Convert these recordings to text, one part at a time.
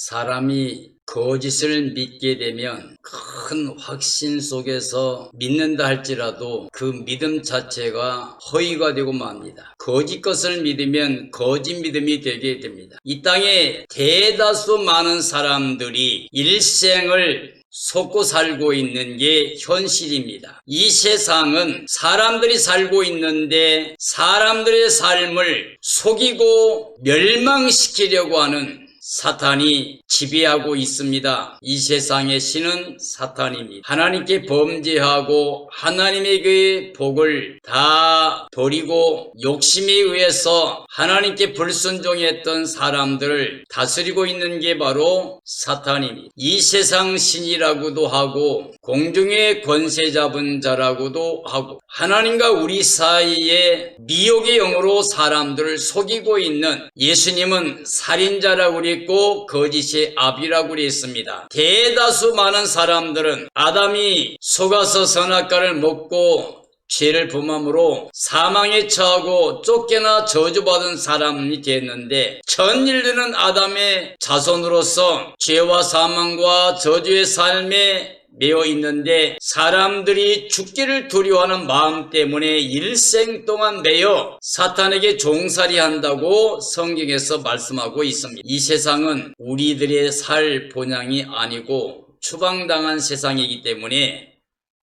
사람이 거짓을 믿게 되면 큰 확신 속에서 믿는다 할지라도 그 믿음 자체가 허위가 되고 맙니다. 거짓 것을 믿으면 거짓 믿음이 되게 됩니다. 이 땅에 대다수 많은 사람들이 일생을 속고 살고 있는 게 현실입니다. 이 세상은 사람들이 살고 있는데 사람들의 삶을 속이고 멸망시키려고 하는 사탄이 지배하고 있습니다. 이 세상의 신은 사탄입니다. 하나님께 범죄하고 하나님의 그 복을 다 버리고 욕심에 의해서 하나님께 불순종했던 사람들을 다스리고 있는 게 바로 사탄입니다. 이 세상 신이라고도 하고 공중의 권세 잡은 자라고도 하고 하나님과 우리 사이에 미혹의 영으로 사람들을 속이고 있는, 예수님은 살인자라고 그랬고 거짓의 아비라고 그랬습니다. 대다수 많은 사람들은 아담이 속아서 선악과를 먹고 죄를 범함으로 사망에 처하고 쫓겨나 저주받은 사람이 됐는데, 전 인류는 아담의 자손으로서 죄와 사망과 저주의 삶에 매여 있는데 사람들이 죽기를 두려워하는 마음 때문에 일생 동안 매여 사탄에게 종살이 한다고 성경에서 말씀하고 있습니다. 이 세상은 우리들의 살 본향이 아니고 추방당한 세상이기 때문에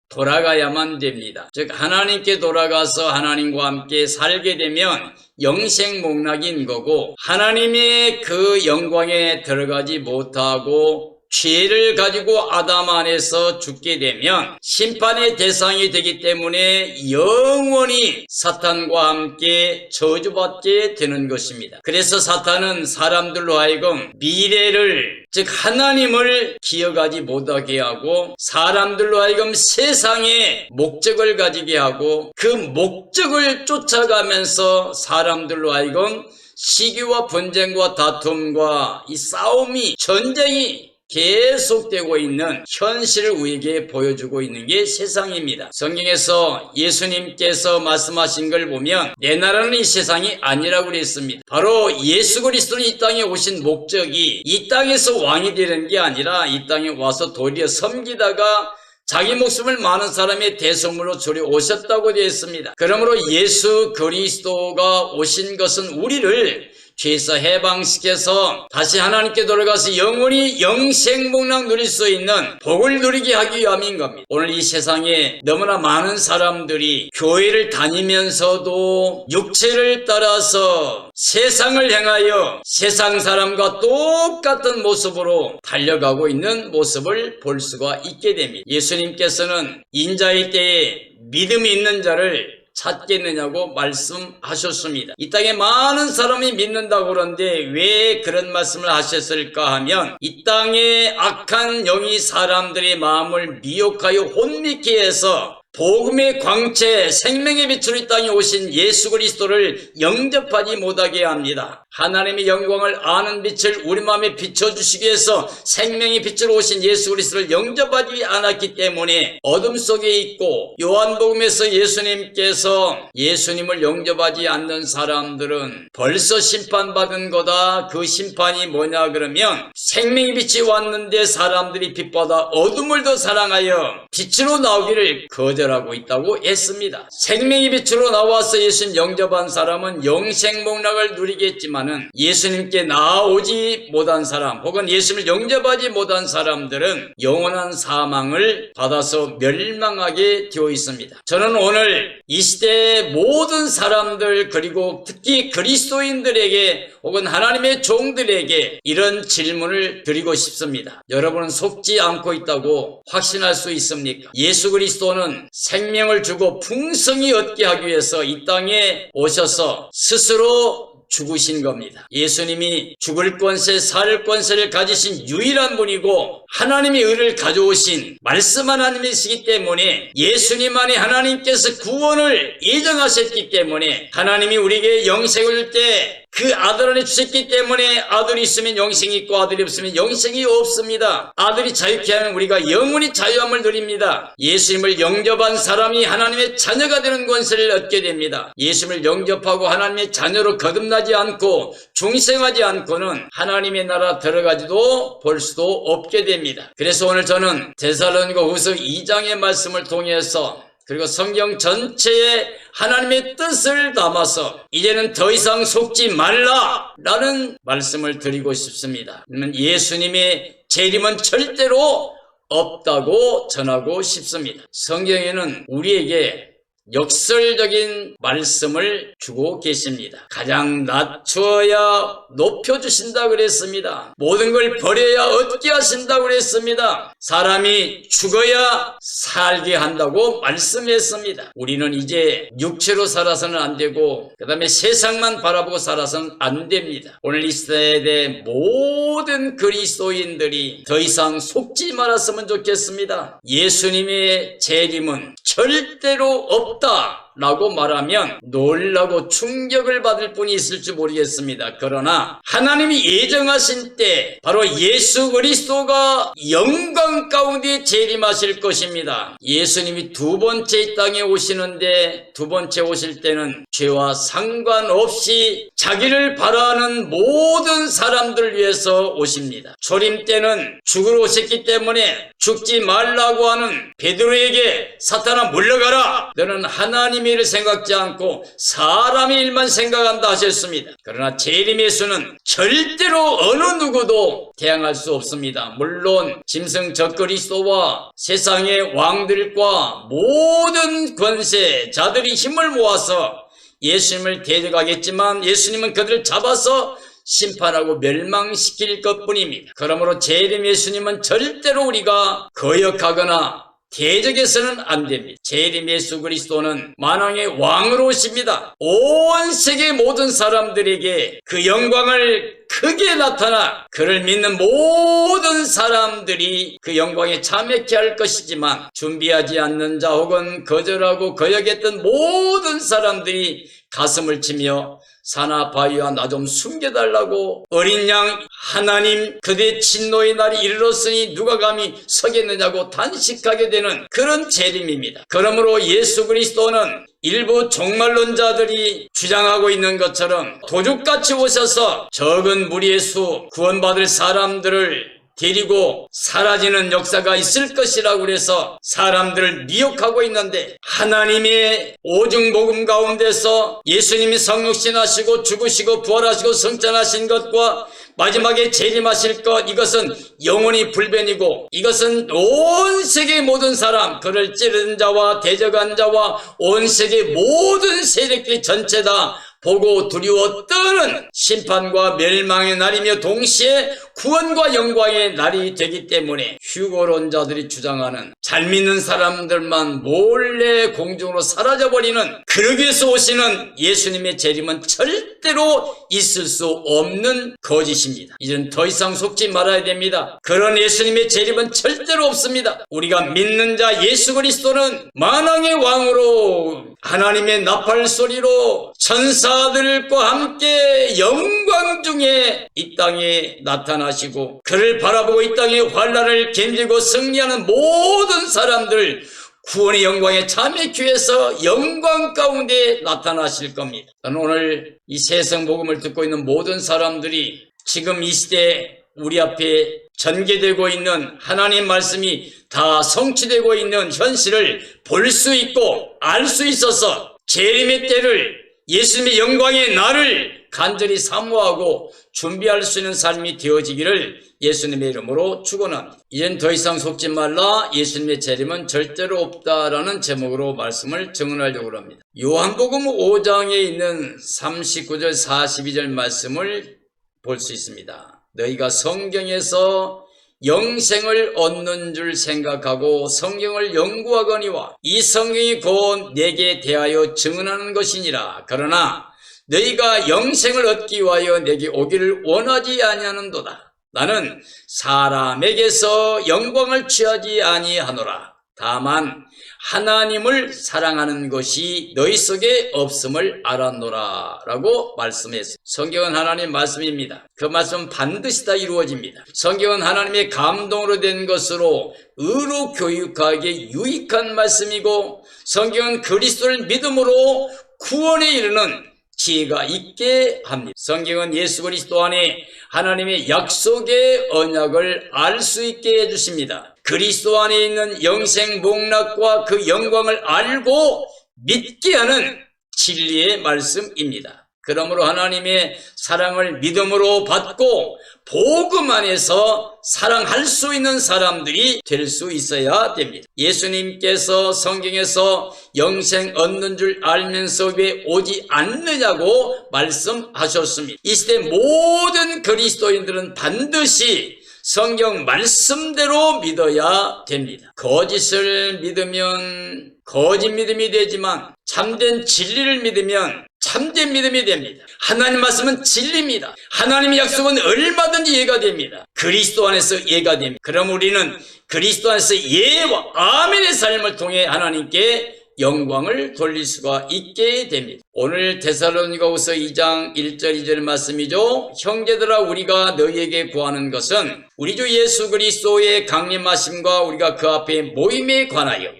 돌아가야만 됩니다. 즉 하나님께 돌아가서 하나님과 함께 살게 되면 영생목락인 거고, 하나님의 그 영광에 들어가지 못하고 죄를 가지고 아담 안에서 죽게 되면 심판의 대상이 되기 때문에 영원히 사탄과 함께 저주받게 되는 것입니다. 그래서 사탄은 사람들로 하여금 미래를, 즉 하나님을 기억하지 못하게 하고 사람들로 하여금 세상에 목적을 가지게 하고 그 목적을 쫓아가면서 사람들로 하여금 시기와 분쟁과 다툼과 이 싸움이, 전쟁이 계속되고 있는 현실을 우리에게 보여주고 있는 게 세상입니다. 성경에서 예수님께서 말씀하신 걸 보면 내 나라는 이 세상이 아니라고 그랬습니다. 바로 예수 그리스도는 이 땅에 오신 목적이 이 땅에서 왕이 되는 게 아니라 이 땅에 와서 도리어 섬기다가 자기 목숨을 많은 사람의 대속물로 주려 오셨다고 되어 있습니다. 그러므로 예수 그리스도가 오신 것은 우리를 죄에서 해방시켜서 다시 하나님께 돌아가서 영원히 영생복락 누릴 수 있는 복을 누리게 하기 위함인 겁니다. 오늘 이 세상에 너무나 많은 사람들이 교회를 다니면서도 육체를 따라서 세상을 향하여 세상 사람과 똑같은 모습으로 달려가고 있는 모습을 볼 수가 있게 됩니다. 예수님께서는 인자의 때에 믿음이 있는 자를 찾겠느냐고 말씀하셨습니다. 이 땅에 많은 사람이 믿는다고 그러는데 왜 그런 말씀을 하셨을까 하면, 이 땅에 악한 영이 사람들의 마음을 미혹하여 혼미케 해서 복음의 광채, 생명의 빛으로 이 땅에 오신 예수 그리스도를 영접하지 못하게 합니다. 하나님의 영광을 아는 빛을 우리 마음에 비춰주시기 위해서 생명의 빛으로 오신 예수 그리스도를 영접하지 않았기 때문에 어둠 속에 있고, 요한복음에서 예수님께서 예수님을 영접하지 않는 사람들은 벌써 심판받은 거다. 그 심판이 뭐냐 그러면, 생명의 빛이 왔는데 사람들이 빛보다 어둠을 더 사랑하여 빛으로 나오기를 거절하고 있다고 했습니다. 생명의 빛으로 나와서 예수님 영접한 사람은 영생목락을 누리겠지만은, 예수님께 나아오지 못한 사람 혹은 예수님을 영접하지 못한 사람들은 영원한 사망을 받아서 멸망하게 되어 있습니다. 저는 오늘 이 시대의 모든 사람들, 그리고 특히 그리스도인들에게 혹은 하나님의 종들에게 이런 질문을 드리고 싶습니다. 여러분은 속지 않고 있다고 확신할 수 있습니까? 예수 그리스도는 생명을 주고 풍성히 얻게 하기 위해서 이 땅에 오셔서 스스로 죽으신 겁니다. 예수님이 죽을 권세, 살 권세를 가지신 유일한 분이고 하나님의 의를 가져오신 말씀 하나님이시기 때문에, 예수님 안에 하나님께서 구원을 예정하셨기 때문에 하나님이 우리에게 영생을 줄 때 그 아들 안에 주셨기 때문에 아들이 있으면 영생이 있고 아들이 없으면 영생이 없습니다. 아들이 자유케 하면 우리가 영원히 자유함을 누립니다. 예수님을 영접한 사람이 하나님의 자녀가 되는 권세를 얻게 됩니다. 예수님을 영접하고 하나님의 자녀로 거듭나지 않고 중생하지 않고는 하나님의 나라 들어가지도 볼 수도 없게 됩니다. 그래서 오늘 저는 데살로니가후서 2장의 말씀을 통해서 그리고 성경 전체에 하나님의 뜻을 담아서 이제는 더 이상 속지 말라라는 말씀을 드리고 싶습니다. 예수님의 재림은 절대로 없다고 전하고 싶습니다. 성경에는 우리에게 역설적인 말씀을 주고 계십니다. 가장 낮추어야 높여주신다 그랬습니다. 모든 걸 버려야 얻게 하신다 그랬습니다. 사람이 죽어야 살게 한다고 말씀했습니다. 우리는 이제 육체로 살아서는 안 되고 그 다음에 세상만 바라보고 살아서는 안 됩니다. 오늘 이 시대의 모든 그리스도인들이 더 이상 속지 말았으면 좋겠습니다. 예수님의 재림은 절대로 없다라고 말하면 놀라고 충격을 받을 분이 있을지 모르겠습니다. 그러나 하나님이 예정하신 때 바로 예수 그리스도가 영광 가운데 재림하실 것입니다. 예수님이 두 번째 이 땅에 오시는데 두 번째 오실 때는 죄와 상관없이 자기를 바라는 모든 사람들을 위해서 오십니다. 초림 때는 죽으러 오셨기 때문에 죽지 말라고 하는 베드로에게 사탄아 물러가라, 너는 하나님의 일을 생각지 않고 사람의 일만 생각한다 하셨습니다. 그러나 재림 예수는 절대로 어느 누구도 대항할 수 없습니다. 물론 짐승 적그리스도와 세상의 왕들과 모든 권세자들이 힘을 모아서 예수님을 대적하겠지만 예수님은 그들을 잡아서 심판하고 멸망시킬 것뿐입니다. 그러므로 재림 예수님은 절대로 우리가 거역하거나 대적해서는 안 됩니다. 재림 예수 그리스도는 만왕의 왕으로 오십니다. 온 세계 모든 사람들에게 그 영광을 크게 나타나 그를 믿는 모든 사람들이 그 영광에 참여케 할 것이지만 준비하지 않는 자 혹은 거절하고 거역했던 모든 사람들이 가슴을 치며 사나 바위와 나 좀 숨겨달라고 어린 양 하나님 그대 진노의 날이 이르렀으니 누가 감히 서겠느냐고 단식하게 되는 그런 재림입니다. 그러므로 예수 그리스도는 일부 종말론자들이 주장하고 있는 것처럼 도둑같이 오셔서 적은 무리의 수 구원받을 사람들을 데리고 사라지는 역사가 있을 것이라고 그래서 사람들을 미혹하고 있는데, 하나님의 오중복음 가운데서 예수님이 성육신하시고 죽으시고 부활하시고 성찬하신 것과 마지막에 재림하실 것, 이것은 영원히 불변이고 이것은 온 세계 모든 사람, 그를 찌른 자와 대적한 자와 온 세계 모든 세력들이 전체 다 보고 두려워 떠는 심판과 멸망의 날이며 동시에 구원과 영광의 날이 되기 때문에 휴거론자들이 주장하는 잘 믿는 사람들만 몰래 공중으로 사라져버리는, 그러기 위해서 오시는 예수님의 재림은 절대로 있을 수 없는 거짓입니다. 이제는 더 이상 속지 말아야 됩니다. 그런 예수님의 재림은 절대로 없습니다. 우리가 믿는 자 예수 그리스도는 만왕의 왕으로 하나님의 나팔 소리로 천사들과 함께 영광 중에 이 땅에 나타나시고 그를 바라보고 이 땅의 환난을 견디고 승리하는 모든 사람들 구원의 영광에 참여하기 위해서 영광 가운데 나타나실 겁니다. 저는 오늘 이 세상복음을 듣고 있는 모든 사람들이 지금 이 시대에 우리 앞에 전개되고 있는 하나님 말씀이 다 성취되고 있는 현실을 볼 수 있고 알 수 있어서 재림의 때를, 예수님의 영광의 날을 간절히 사모하고 준비할 수 있는 삶이 되어지기를 예수님의 이름으로 축원합니다. 이젠 더 이상 속지 말라, 예수님의 재림은 절대로 없다라는 제목으로 말씀을 증언하려고 합니다. 요한복음 5장에 있는 39절 42절 말씀을 볼 수 있습니다. 너희가 성경에서 영생을 얻는 줄 생각하고 성경을 연구하거니와 이 성경이 곧 내게 대하여 증언하는 것이니라. 그러나 너희가 영생을 얻기 위하여 내게 오기를 원하지 아니하는도다. 나는 사람에게서 영광을 취하지 아니하노라. 다만 하나님을 사랑하는 것이 너희 속에 없음을 알았노라 라고 말씀했습니다. 성경은 하나님 말씀입니다. 그 말씀은 반드시 다 이루어집니다. 성경은 하나님의 감동으로 된 것으로 의로 교육하기에 유익한 말씀이고, 성경은 그리스도를 믿음으로 구원에 이르는 지혜가 있게 합니다. 성경은 예수 그리스도 안에 하나님의 약속의 언약을 알 수 있게 해주십니다. 그리스도 안에 있는 영생 목락과 그 영광을 알고 믿게 하는 진리의 말씀입니다. 그러므로 하나님의 사랑을 믿음으로 받고 복음 안에서 사랑할 수 있는 사람들이 될 수 있어야 됩니다. 예수님께서 성경에서 영생 얻는 줄 알면서 왜 오지 않느냐고 말씀하셨습니다. 이 시대 모든 그리스도인들은 반드시 성경 말씀대로 믿어야 됩니다. 거짓을 믿으면 거짓 믿음이 되지만 참된 진리를 믿으면 참된 믿음이 됩니다. 하나님 말씀은 진리입니다. 하나님의 약속은 얼마든지 이해가 됩니다. 그리스도 안에서 이해가 됩니다. 그럼 우리는 그리스도 안에서 예와 아멘의 삶을 통해 하나님께 영광을 돌릴 수가 있게 됩니다. 오늘 데살로니가후서 2장 1절 2절 말씀이죠. 형제들아, 우리가 너희에게 구하는 것은 우리 주 예수 그리스도의 강림하심과 우리가 그 앞에 모임에 관하여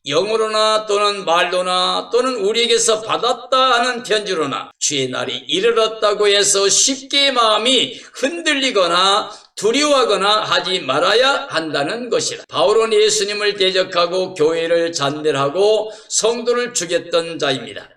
영어로나 또는 말로나 또는 우리에게서 받았다 하는 편지로나 주의 날이 이르렀다고 해서 쉽게 마음이 흔들리거나 두려워하거나 하지 말아야 한다는 것이라. 바울은 예수님을 대적하고 교회를 잔멸하고 성도를 죽였던 자입니다.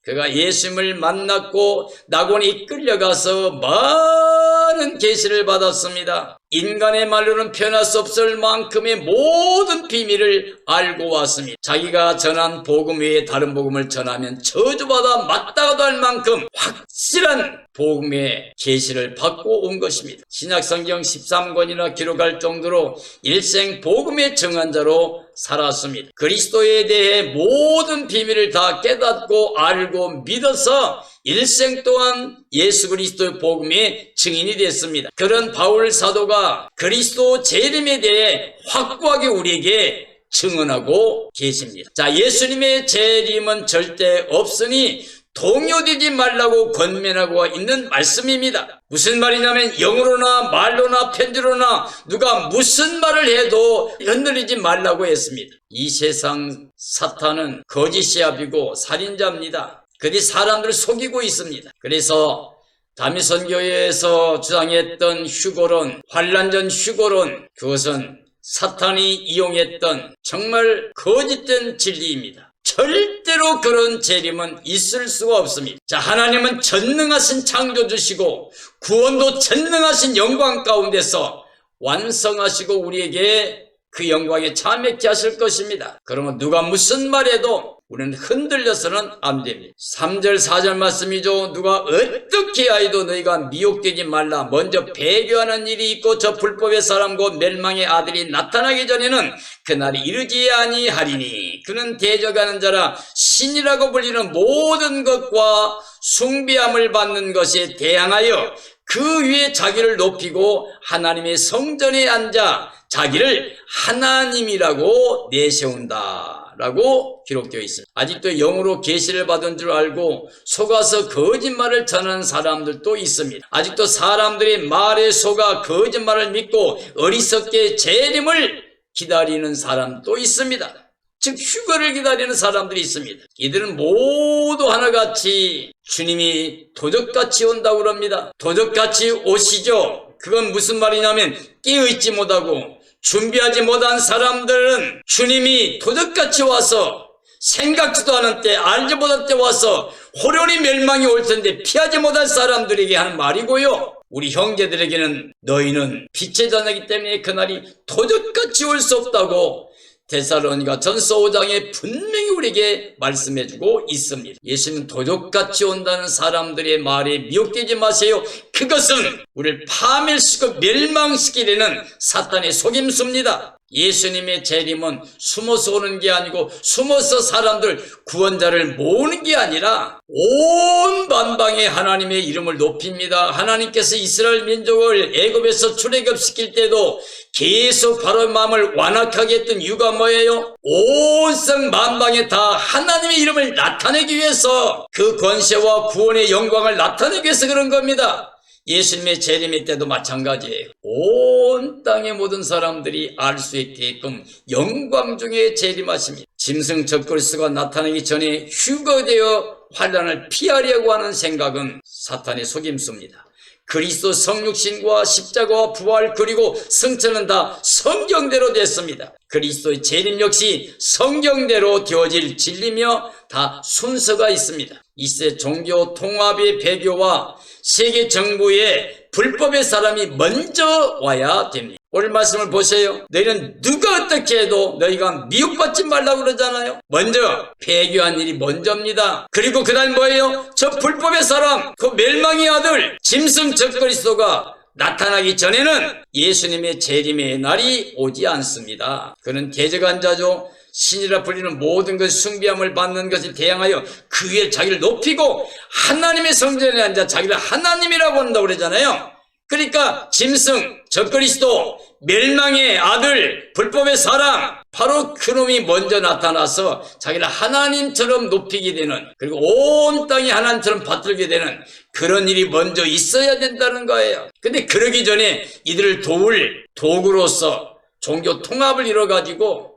그가 예수님을 만났고 낙원에 끌려가서 많은 계시를 받았습니다. 인간의 말로는 표현할 수 없을 만큼의 모든 비밀을 알고 왔습니다. 자기가 전한 복음 외에 다른 복음을 전하면 저주받아 마땅하다 할 만큼 확실한 복음의 계시를 받고 온 것입니다. 신약성경 13권이나 기록할 정도로 일생 복음의 증언자로 살았습니다. 그리스도에 대해 모든 비밀을 다 깨닫고 알고 믿어서 일생 동안 예수 그리스도의 복음의 증인이 됐습니다. 그런 바울 사도가 그리스도 재림에 대해 확고하게 우리에게 증언하고 계십니다. 자, 예수님의 재림은 절대 없으니 동요되지 말라고 권면하고 있는 말씀입니다. 무슨 말이냐면 영어로나 말로나 편지로나 누가 무슨 말을 해도 흔들리지 말라고 했습니다. 이 세상 사탄은 거짓의 아비고 살인자입니다. 그들이 사람들을 속이고 있습니다. 그래서 다미선교회에서 주장했던 휴거론, 환란전 휴거론, 그것은 사탄이 이용했던 정말 거짓된 진리입니다. 절대로 그런 재림은 있을 수가 없습니다. 자, 하나님은 전능하신 창조주시고 구원도 전능하신 영광 가운데서 완성하시고 우리에게 그 영광에 참여케 하실 것입니다. 그러면 누가 무슨 말해도 우리는 흔들려서는 안 됩니다. 3절 4절 말씀이죠. 누가 어떻게 하여도 너희가 미혹되지 말라. 먼저 배교하는 일이 있고 저 불법의 사람과 멸망의 아들이 나타나기 전에는 그날이 이르지 아니하리니 그는 대적하는 자라 신이라고 불리는 모든 것과 숭배함을 받는 것에 대항하여 그 위에 자기를 높이고 하나님의 성전에 앉아 자기를 하나님이라고 내세운다 라고 기록되어 있습니다. 아직도 영으로 계시를 받은 줄 알고 속아서 거짓말을 전하는 사람들도 있습니다. 아직도 사람들의 말에 속아 거짓말을 믿고 어리석게 재림을 기다리는 사람도 있습니다. 즉 휴거를 기다리는 사람들이 있습니다. 이들은 모두 하나같이 주님이 도적같이 온다고 그럽니다. 도적같이 오시죠. 그건 무슨 말이냐면 깨어있지 못하고 준비하지 못한 사람들은 주님이 도적같이 와서 생각지도 않은 때 알지 못할 때 와서 호련히 멸망이 올 텐데 피하지 못할 사람들에게 하는 말이고요. 우리 형제들에게는 너희는 빛의 자녀이기 때문에 그날이 도적같이 올 수 없다고 데살로니가 전서 5장에 분명히 우리에게 말씀해주고 있습니다. 예수님은 도적같이 온다는 사람들의 말에 미혹되지 마세요. 그것은 우리를 파멸시키고 멸망시키려는 사탄의 속임수입니다. 예수님의 재림은 숨어서 오는 게 아니고 숨어서 사람들 구원자를 모으는 게 아니라 온 만방에 하나님의 이름을 높입니다. 하나님께서 이스라엘 민족을 애굽에서 출애굽시킬 때도 계속 바로 마음을 완악하게 했던 이유가 뭐예요? 온 성 만방에 다 하나님의 이름을 나타내기 위해서, 그 권세와 구원의 영광을 나타내기 위해서 그런 겁니다. 예수님의 재림의 때도 마찬가지예요. 온 땅의 모든 사람들이 알 수 있게끔 영광 중에 재림하십니다. 짐승 적그리스도가 나타나기 전에 휴거되어 환난을 피하려고 하는 생각은 사탄의 속임수입니다. 그리스도 성육신과 십자가와 부활 그리고 승천은 다 성경대로 됐습니다. 그리스도의 재림 역시 성경대로 되어질 진리며 다 순서가 있습니다. 이세 종교 통합의 배교와 세계 정부의 불법의 사람이 먼저 와야 됩니다. 오늘 말씀을 보세요. 너희는 누가 어떻게 해도 너희가 미혹받지 말라고 그러잖아요. 먼저 배교한 일이 먼저입니다. 그리고 그다음 뭐예요? 저 불법의 사람, 그 멸망의 아들 짐승 적그리스도가 나타나기 전에는 예수님의 재림의 날이 오지 않습니다. 그는 대적한 자죠. 신이라 불리는 모든 것 숭배함을 받는 것에 대항하여 그 위에 자기를 높이고 하나님의 성전에 앉아 자기를 하나님이라고 한다고 그러잖아요. 그러니까 짐승, 적그리스도, 멸망의 아들, 불법의 사람, 바로 그놈이 먼저 나타나서 자기를 하나님처럼 높이게 되는, 그리고 온 땅이 하나님처럼 받들게 되는 그런 일이 먼저 있어야 된다는 거예요. 근데 그러기 전에 이들을 도울 도구로서 종교 통합을 이뤄가지고,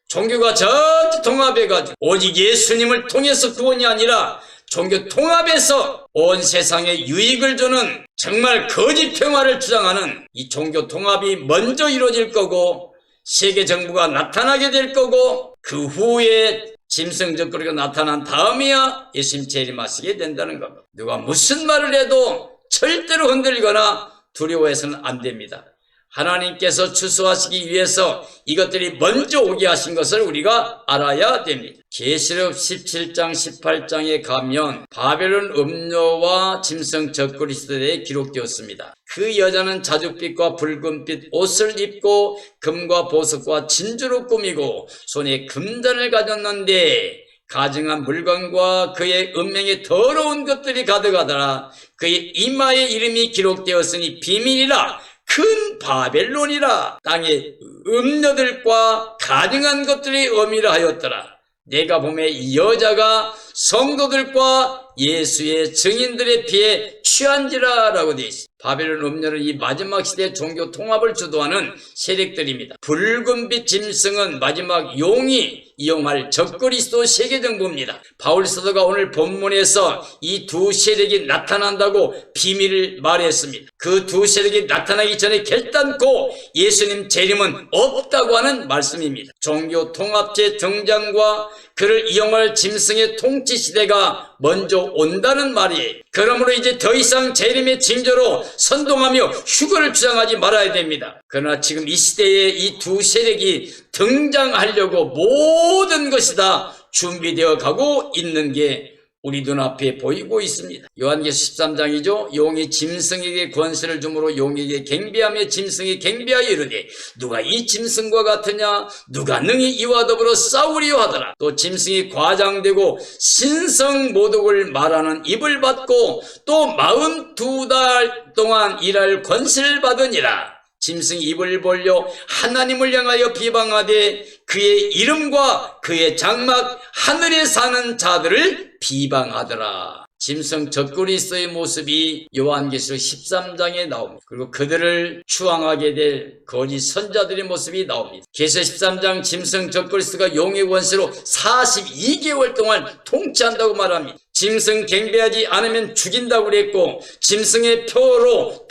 종교가 전체 통합해가지고 오직 예수님을 통해서 구원이 아니라 종교 통합에서 온 세상에 유익을 주는 정말 거짓 평화를 주장하는 이 종교 통합이 먼저 이루어질 거고, 세계 정부가 나타나게 될 거고, 그 후에 짐승 적그리스도가 나타난 다음에야 예수님 재림하시게 된다는 겁니다. 누가 무슨 말을 해도 절대로 흔들거나 두려워해서는 안 됩니다. 하나님께서 추수하시기 위해서 이것들이 먼저 오게 하신 것을 우리가 알아야 됩니다. 계시록 17장 18장에 가면 바벨론 음녀와 짐승 적그리스도에 기록되었습니다. 그 여자는 자줏빛과 붉은빛 옷을 입고 금과 보석과 진주로 꾸미고 손에 금잔을 가졌는데 가증한 물건과 그의 은명에 더러운 것들이 가득하더라. 그의 이마에 이름이 기록되었으니 비밀이라 큰 바벨론이라. 땅의 음녀들과 가증한 것들이 어미라 하였더라. 내가 보매 이 여자가 성도들과 예수의 증인들의 피에 취한지라 라고 되어 있습니다. 바벨론 음녀는 이 마지막 시대 종교 통합을 주도하는 세력들입니다. 붉은빛 짐승은 마지막 용이 이용할 적그리스도 세계정부입니다. 바울 사도가 오늘 본문에서 이 두 세력이 나타난다고 비밀을 말했습니다. 그 두 세력이 나타나기 전에 결단코 예수님 재림은 없다고 하는 말씀입니다. 종교 통합제 등장과 그를 이용할 짐승의 통치 시대가 먼저 온다는 말이에요. 그러므로 이제 더 이상 재림의 징조로 선동하며 휴거를 주장하지 말아야 됩니다. 그러나 지금 이 시대에 이 두 세력이 등장하려고 모든 것이 다 준비되어 가고 있는 게 우리 눈앞에 보이고 있습니다. 요한계시록 13장이죠. 용이 짐승에게 권세를 주므로 용에게 경배하며 짐승이 경배하여 이르되 누가 이 짐승과 같으냐, 누가 능히 이와 더불어 싸우리요 하더라. 또 짐승이 과장되고 신성모독을 말하는 입을 받고 또 42달 동안 일할 권세를 받으니라. 짐승이 입을 벌려 하나님을 향하여 비방하되 그의 이름과 그의 장막 하늘에 사는 자들을 비방하더라. 짐승 적그리스도의 모습이 요한계시록 13장에 나옵니다. 그리고 그들을 추앙하게 될 거짓 선자들의 모습이 나옵니다. 계시록 13장 짐승 적그리스도가 용의 권세로 42개월 동안 통치한다고 말합니다. 짐승 경배하지 않으면 죽인다고 그랬고 짐승의 표로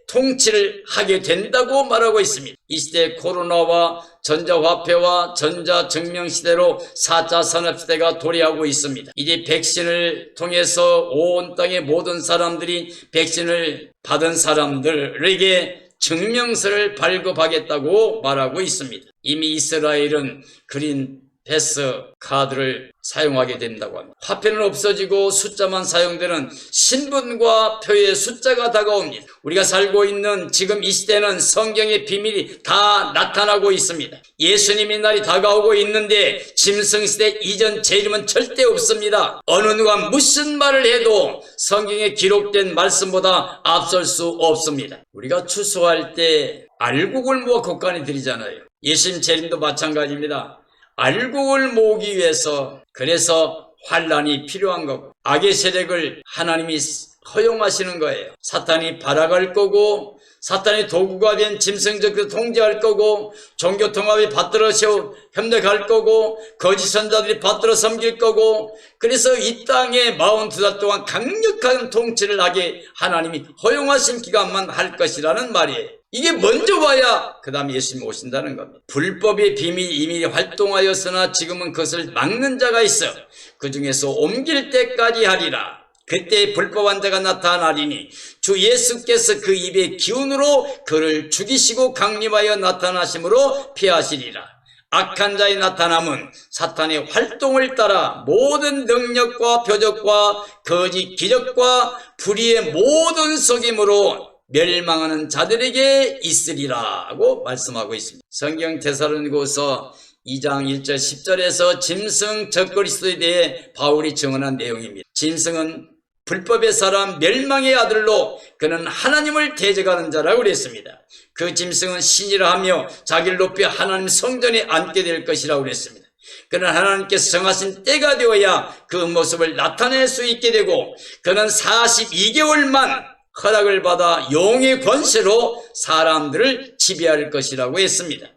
통치를 하게 된다고 말하고 있습니다. 이 시대 코로나와 전자화폐와 전자증명시대로 4차 산업시대가 도래하고 있습니다. 이제 백신을 통해서 온 땅의 모든 사람들이 백신을 받은 사람들에게 증명서를 발급하겠다고 말하고 있습니다. 이미 이스라엘은 그린 패스 카드를 사용하게 된다고 합니다. 화폐는 없어지고 숫자만 사용되는 신분과 표의 숫자가 다가옵니다. 우리가 살고 있는 지금 이 시대는 성경의 비밀이 다 나타나고 있습니다. 예수님의 날이 다가오고 있는데 짐승시대 이전 재림은 절대 없습니다. 어느 누가 무슨 말을 해도 성경에 기록된 말씀보다 앞설 수 없습니다. 우리가 추수할 때 알곡을 모아 곡간에 드리잖아요. 예수님 재림도 마찬가지입니다. 알곡을 모으기 위해서 그래서 환난이 필요한 거고 악의 세력을 하나님이 허용하시는 거예요. 사탄이 발악할 거고 사탄의 도구가 된 짐승적 통제할 거고 종교통합이 받들어 세워 협력할 거고 거짓 선자들이 받들어 섬길 거고 그래서 이 땅에 42달 동안 강력한 통치를 하게 하나님이 허용하신 기간만 할 것이라는 말이에요. 이게 먼저 와야 그 다음에 예수님이 오신다는 겁니다. 불법의 비밀이 이미 활동하였으나 지금은 그것을 막는 자가 있어 그 중에서 옮길 때까지 하리라. 그때 불법한 자가 나타나리니 주 예수께서 그 입의 기운으로 그를 죽이시고 강림하여 나타나심으로 피하시리라. 악한 자의 나타남은 사탄의 활동을 따라 모든 능력과 표적과 거짓 기적과 불의의 모든 속임으로 멸망하는 자들에게 있으리라고 말씀하고 있습니다. 성경 데살로니가서 2장 1절 10절에서 짐승 적그리스도에 대해 바울이 증언한 내용입니다. 짐승은 불법의 사람 멸망의 아들로 그는 하나님을 대적하는 자라고 그랬습니다. 그 짐승은 신이라 하며 자기를 높여 하나님 성전에 앉게 될 것이라고 그랬습니다. 그는 하나님께서 정하신 때가 되어야 그 모습을 나타낼 수 있게 되고 그는 42개월만 허락을 받아 용의 권세로 사람들을 지배할 것이라고 했습니다.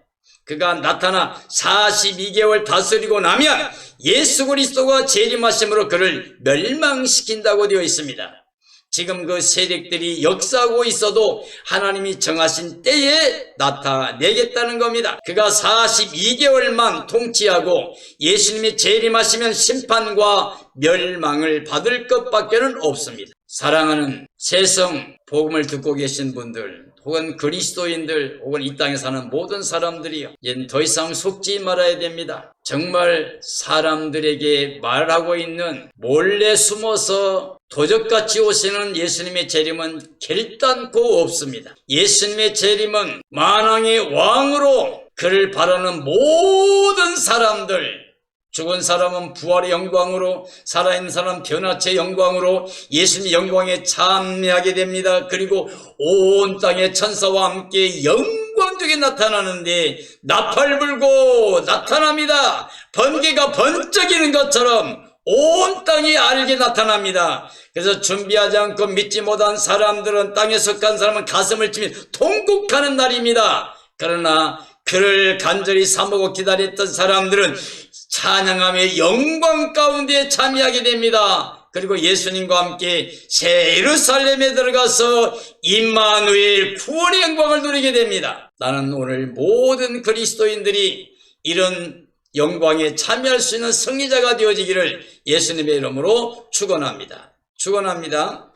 그가 나타나 42개월 다스리고 나면 예수 그리스도가 재림하심으로 그를 멸망시킨다고 되어 있습니다. 지금 그 세력들이 역사하고 있어도 하나님이 정하신 때에 나타내겠다는 겁니다. 그가 42개월만 통치하고 예수님이 재림하시면 심판과 멸망을 받을 것밖에는 없습니다. 사랑하는 세상 복음을 듣고 계신 분들 혹은 그리스도인들 혹은 이 땅에 사는 모든 사람들이요, 이제는 더 이상 속지 말아야 됩니다. 정말 사람들에게 말하고 있는 몰래 숨어서 도적같이 오시는 예수님의 재림은 결단코 없습니다. 예수님의 재림은 만왕의 왕으로 그를 바라는 모든 사람들, 죽은 사람은 부활의 영광으로, 살아있는 사람은 변화체의 영광으로 예수님의 영광에 참여하게 됩니다. 그리고 온 땅의 천사와 함께 영광적에 나타나는데 나팔 불고 나타납니다. 번개가 번쩍이는 것처럼 온 땅이 알게 나타납니다. 그래서 준비하지 않고 믿지 못한 사람들은, 땅에 속한 사람은 가슴을 치며 통곡하는 날입니다. 그러나 그를 간절히 사모고 기다렸던 사람들은 찬양하며 영광 가운데 참여하게 됩니다. 그리고 예수님과 함께 새 예루살렘에 들어가서 임마누엘 구원의 영광을 누리게 됩니다. 나는 오늘 모든 그리스도인들이 이런 영광에 참여할 수 있는 승리자가 되어지기를 예수님의 이름으로 축원합니다. 축원합니다.